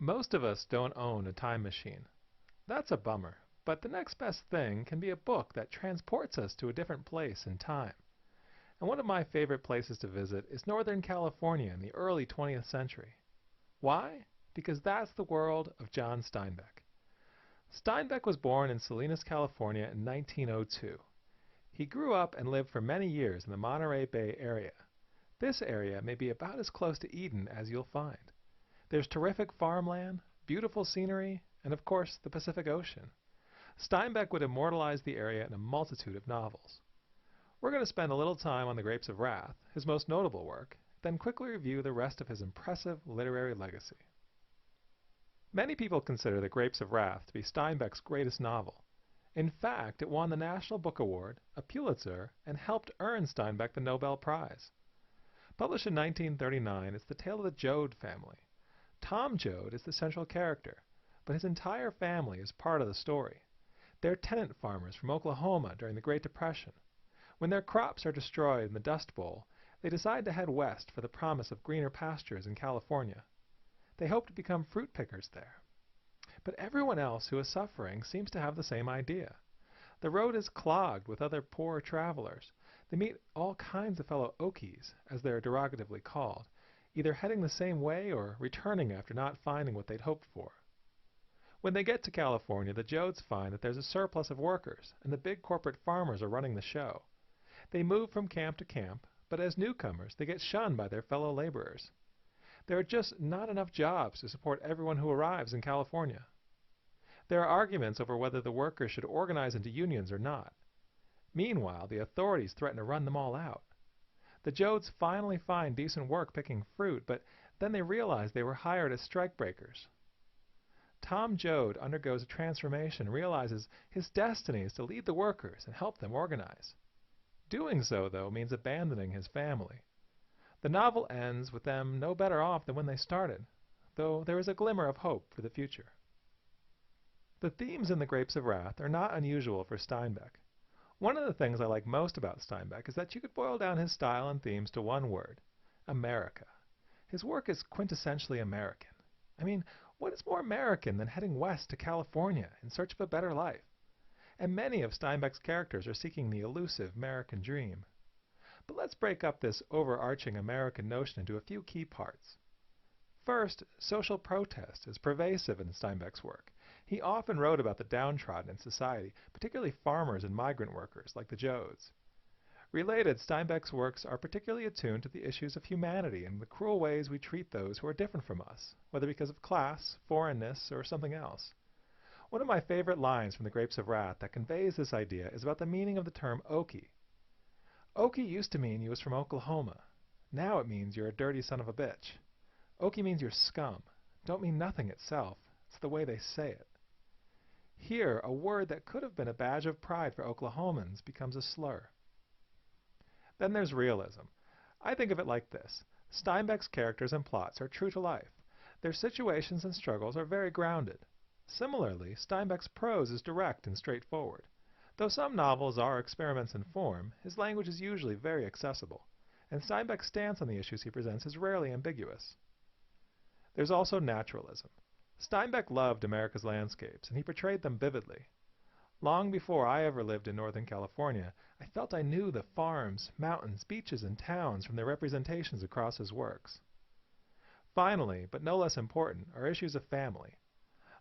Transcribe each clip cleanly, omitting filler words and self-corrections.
Most of us don't own a time machine. That's a bummer, but the next best thing can be a book that transports us to a different place in time. And one of my favorite places to visit is Northern California in the early 20th century. Why? Because that's the world of John Steinbeck. Steinbeck was born in Salinas, California in 1902. He grew up and lived for many years in the Monterey Bay area. This area may be about as close to Eden as you'll find. There's terrific farmland, beautiful scenery, and of course the Pacific Ocean. Steinbeck would immortalize the area in a multitude of novels. We're going to spend a little time on The Grapes of Wrath, his most notable work, then quickly review the rest of his impressive literary legacy. Many people consider The Grapes of Wrath to be Steinbeck's greatest novel. In fact, it won the National Book Award, a Pulitzer, and helped earn Steinbeck the Nobel Prize. Published in 1939, it's the tale of the Joad family. Tom Joad is the central character, but his entire family is part of the story. They're tenant farmers from Oklahoma during the Great Depression. When their crops are destroyed in the Dust Bowl, they decide to head west for the promise of greener pastures in California. They hope to become fruit pickers there. But everyone else who is suffering seems to have the same idea. The road is clogged with other poor travelers. They meet all kinds of fellow Okies, as they're derogatively called, either heading the same way or returning after not finding what they'd hoped for. When they get to California, the Joads find that there's a surplus of workers, and the big corporate farmers are running the show. They move from camp to camp, but as newcomers, they get shunned by their fellow laborers. There are just not enough jobs to support everyone who arrives in California. There are arguments over whether the workers should organize into unions or not. Meanwhile, the authorities threaten to run them all out. The Joads finally find decent work picking fruit, but then they realize they were hired as strikebreakers. Tom Joad undergoes a transformation and realizes his destiny is to lead the workers and help them organize. Doing so, though, means abandoning his family. The novel ends with them no better off than when they started, though there is a glimmer of hope for the future. The themes in The Grapes of Wrath are not unusual for Steinbeck. One of the things I like most about Steinbeck is that you could boil down his style and themes to one word: America. His work is quintessentially American. I mean, what is more American than heading west to California in search of a better life? And many of Steinbeck's characters are seeking the elusive American dream. But let's break up this overarching American notion into a few key parts. First, social protest is pervasive in Steinbeck's work. He often wrote about the downtrodden in society, particularly farmers and migrant workers like the Joads. Related, Steinbeck's works are particularly attuned to the issues of humanity and the cruel ways we treat those who are different from us, whether because of class, foreignness, or something else. One of my favorite lines from The Grapes of Wrath that conveys this idea is about the meaning of the term Okie. Okie used to mean you was from Oklahoma. Now it means you're a dirty son of a bitch. Okie means you're scum. Don't mean nothing itself. It's the way they say it. Here, a word that could have been a badge of pride for Oklahomans becomes a slur. Then there's realism. I think of it like this. Steinbeck's characters and plots are true to life. Their situations and struggles are very grounded. Similarly, Steinbeck's prose is direct and straightforward. Though some novels are experiments in form, his language is usually very accessible, and Steinbeck's stance on the issues he presents is rarely ambiguous. There's also naturalism. Steinbeck loved America's landscapes, and he portrayed them vividly. Long before I ever lived in Northern California, I felt I knew the farms, mountains, beaches, and towns from their representations across his works. Finally, but no less important, are issues of family.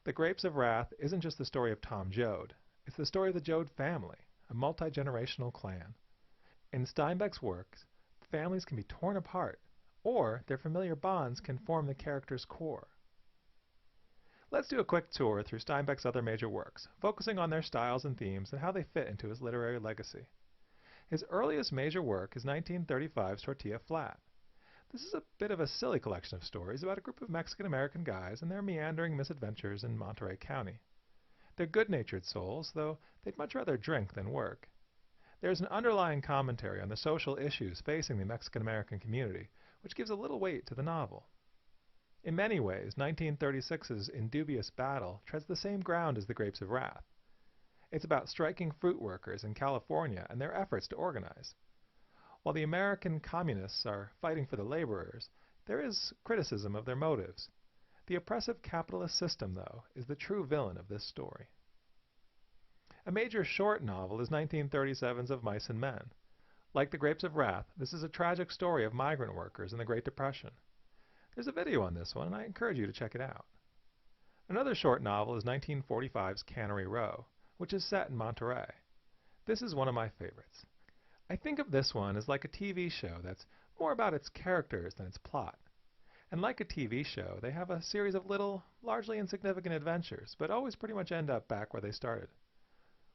The Grapes of Wrath isn't just the story of Tom Joad. It's the story of the Joad family, a multi-generational clan. In Steinbeck's works, families can be torn apart, or their familiar bonds can form the character's core. Let's do a quick tour through Steinbeck's other major works, focusing on their styles and themes and how they fit into his literary legacy. His earliest major work is 1935's Tortilla Flat. This is a bit of a silly collection of stories about a group of Mexican-American guys and their meandering misadventures in Monterey County. They're good-natured souls, though they'd much rather drink than work. There's an underlying commentary on the social issues facing the Mexican-American community, which gives a little weight to the novel. In many ways, 1936's Indubious Battle treads the same ground as The Grapes of Wrath. It's about striking fruit workers in California and their efforts to organize. While the American communists are fighting for the laborers, there is criticism of their motives. The oppressive capitalist system, though, is the true villain of this story. A major short novel is 1937's Of Mice and Men. Like The Grapes of Wrath, this is a tragic story of migrant workers in the Great Depression. There's a video on this one, and I encourage you to check it out. Another short novel is 1945's Cannery Row, which is set in Monterey. This is one of my favorites. I think of this one as like a TV show that's more about its characters than its plot. And like a TV show, they have a series of little, largely insignificant adventures, but always pretty much end up back where they started.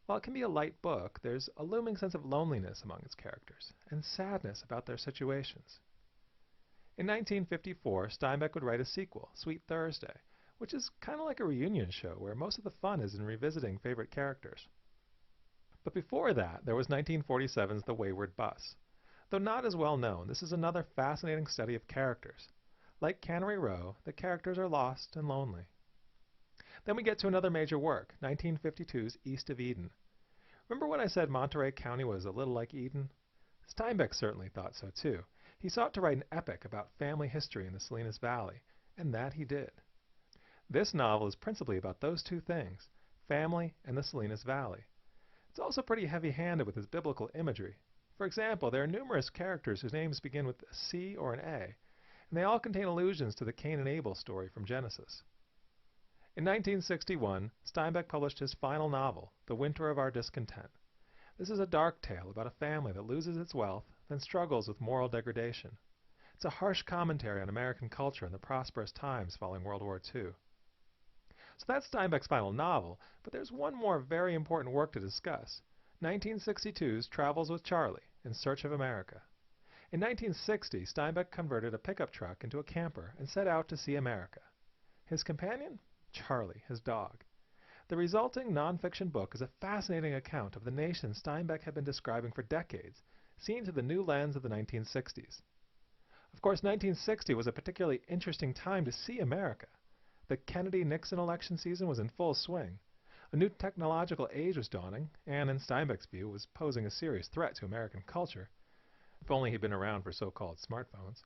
While it can be a light book, there's a looming sense of loneliness among its characters, and sadness about their situations. In 1954, Steinbeck would write a sequel, Sweet Thursday, which is kind of like a reunion show where most of the fun is in revisiting favorite characters. But before that, there was 1947's The Wayward Bus. Though not as well known, this is another fascinating study of characters. Like Cannery Row, the characters are lost and lonely. Then we get to another major work, 1952's East of Eden. Remember when I said Monterey County was a little like Eden? Steinbeck certainly thought so too. He sought to write an epic about family history in the Salinas Valley, and that he did. This novel is principally about those two things, family and the Salinas Valley. It's also pretty heavy-handed with its biblical imagery. For example, there are numerous characters whose names begin with a C or an A, and they all contain allusions to the Cain and Abel story from Genesis. In 1961, Steinbeck published his final novel, The Winter of Our Discontent. This is a dark tale about a family that loses its wealth, then struggles with moral degradation. It's a harsh commentary on American culture in the prosperous times following World War II. So that's Steinbeck's final novel, but there's one more very important work to discuss, 1962's Travels with Charlie, In Search of America. In 1960, Steinbeck converted a pickup truck into a camper and set out to see America. His companion? Charlie, his dog. The resulting nonfiction book is a fascinating account of the nation Steinbeck had been describing for decades, seen through the new lens of the 1960s. Of course, 1960 was a particularly interesting time to see America. The Kennedy-Nixon election season was in full swing. A new technological age was dawning, and in Steinbeck's view was posing a serious threat to American culture, if only he'd been around for so-called smartphones.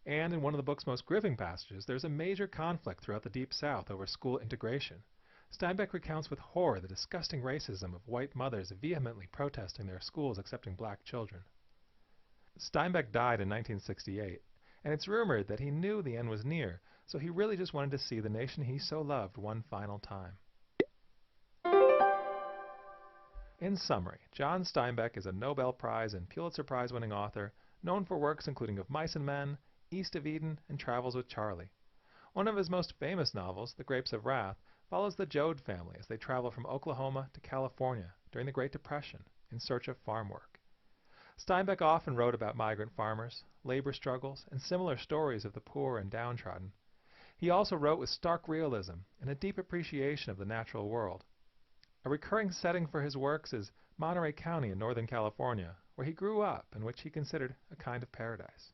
And in one of the book's most gripping passages, there's a major conflict throughout the Deep South over school integration. Steinbeck recounts with horror the disgusting racism of white mothers vehemently protesting their schools accepting black children. Steinbeck died in 1968, and it's rumored that he knew the end was near, so he really just wanted to see the nation he so loved one final time. In summary, John Steinbeck is a Nobel Prize and Pulitzer Prize-winning author, known for works including Of Mice and Men, East of Eden, and Travels with Charlie. One of his most famous novels, The Grapes of Wrath, follows the Joad family as they travel from Oklahoma to California during the Great Depression in search of farm work. Steinbeck often wrote about migrant farmers, labor struggles, and similar stories of the poor and downtrodden. He also wrote with stark realism and a deep appreciation of the natural world. A recurring setting for his works is Monterey County in Northern California, where he grew up and which he considered a kind of paradise.